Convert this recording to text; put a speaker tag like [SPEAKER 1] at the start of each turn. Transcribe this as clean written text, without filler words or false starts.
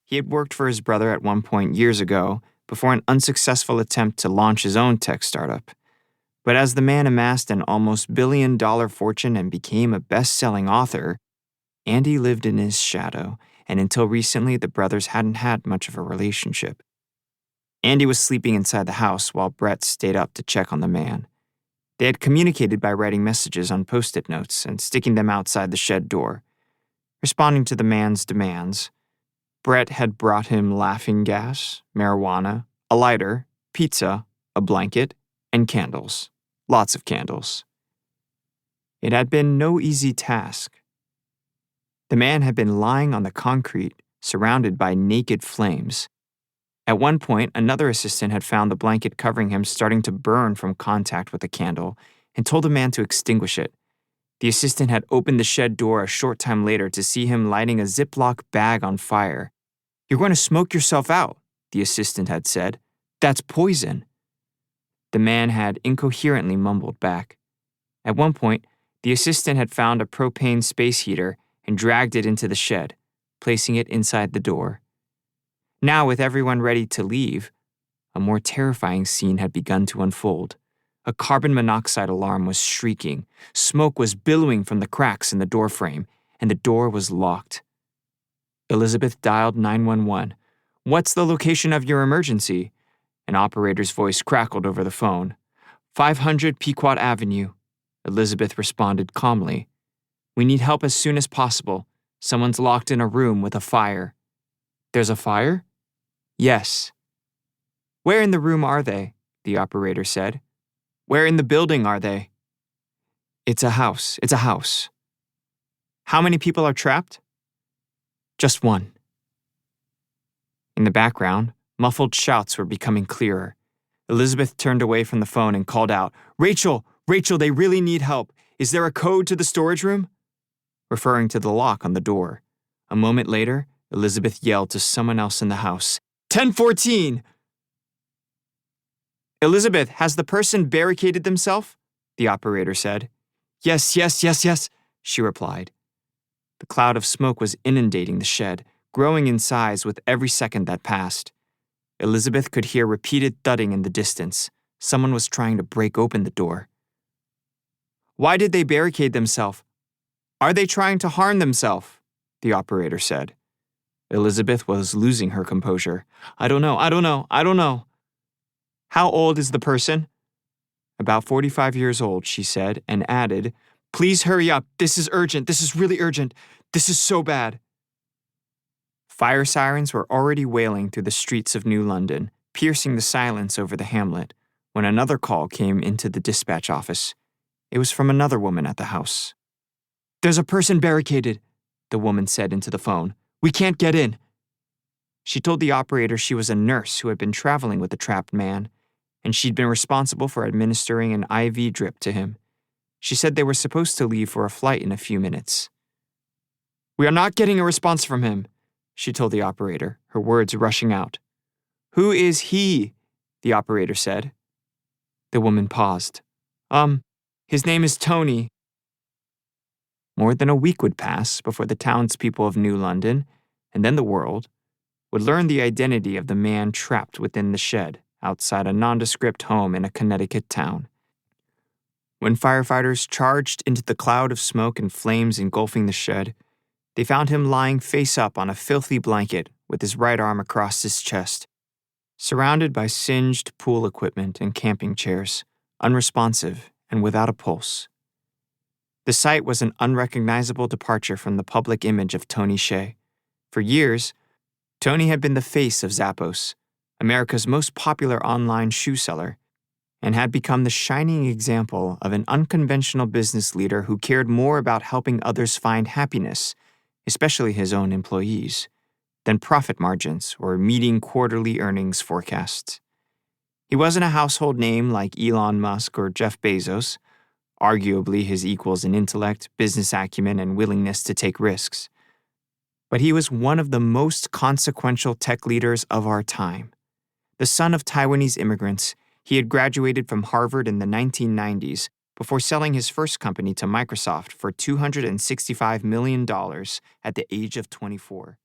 [SPEAKER 1] He had worked for his brother at one point years ago before an unsuccessful attempt to launch his own tech startup. But as the man amassed an almost billion-dollar fortune and became a best-selling author, Andy lived in his shadow, and until recently the brothers hadn't had much of a relationship. Andy was sleeping inside the house while Brett stayed up to check on the man. They had communicated by writing messages on Post-it notes and sticking them outside the shed door. Responding to the man's demands, Brett had brought him laughing gas, marijuana, a lighter, pizza, a blanket, and candles. Lots of candles. It had been no easy task. The man had been lying on the concrete, surrounded by naked flames. At one point, another assistant had found the blanket covering him starting to burn from contact with the candle and told the man to extinguish it. The assistant had opened the shed door a short time later to see him lighting a Ziploc bag on fire. "You're going to smoke yourself out," the assistant had said. "That's poison." The man had incoherently mumbled back. At one point, the assistant had found a propane space heater and dragged it into the shed, placing it inside the door. Now, with everyone ready to leave, a more terrifying scene had begun to unfold. A carbon monoxide alarm was shrieking, smoke was billowing from the cracks in the doorframe, and the door was locked. Elizabeth dialed 911. "What's the location of your emergency?" An operator's voice crackled over the phone. 500 Pequot Avenue. Elizabeth responded calmly. "We need help as soon as possible. Someone's locked in a room with a fire." "There's a fire?" "Yes." "Where in the room are they?" the operator said. "Where in the building are they?" It's a house. "How many people are trapped?" "Just one." In the background, muffled shouts were becoming clearer. Elizabeth turned away from the phone and called out, Rachel, they really need help. Is there a code to the storage room?" referring to the lock on the door. A moment later, Elizabeth yelled to someone else in the house, 1014! "Elizabeth, has the person barricaded themselves?" the operator said. Yes, she replied. The cloud of smoke was inundating the shed, growing in size with every second that passed. Elizabeth could hear repeated thudding in the distance. Someone was trying to break open the door. "Why did they barricade themselves? Are they trying to harm themselves?" the operator said. Elizabeth was losing her composure. I don't know. "How old is the person?" "About 45 years old," she said, and added, "Please hurry up. This is urgent. This is really urgent. This is so bad." Fire sirens were already wailing through the streets of New London, piercing the silence over the hamlet, when another call came into the dispatch office. It was from another woman at the house. "There's a person barricaded," the woman said into the phone. "We can't get in." She told the operator she was a nurse who had been traveling with the trapped man, and she'd been responsible for administering an IV drip to him. She said they were supposed to leave for a flight in a few minutes. "We are not getting a response from him," she told the operator, her words rushing out. "Who is he?" the operator said. The woman paused. His name is Tony." More than a week would pass before the townspeople of New London, and then the world, would learn the identity of the man trapped within the shed outside a nondescript home in a Connecticut town. When firefighters charged into the cloud of smoke and flames engulfing the shed, they found him lying face up on a filthy blanket with his right arm across his chest, surrounded by singed pool equipment and camping chairs, unresponsive and without a pulse. The sight was an unrecognizable departure from the public image of Tony Hsieh. For years, Tony had been the face of Zappos, America's most popular online shoe seller, and had become the shining example of an unconventional business leader who cared more about helping others find happiness, especially his own employees, than profit margins or meeting quarterly earnings forecasts. He wasn't a household name like Elon Musk or Jeff Bezos, arguably his equals in intellect, business acumen, and willingness to take risks. But he was one of the most consequential tech leaders of our time. The son of Taiwanese immigrants, he had graduated from Harvard in the 1990s before selling his first company to Microsoft for $265 million at the age of 24.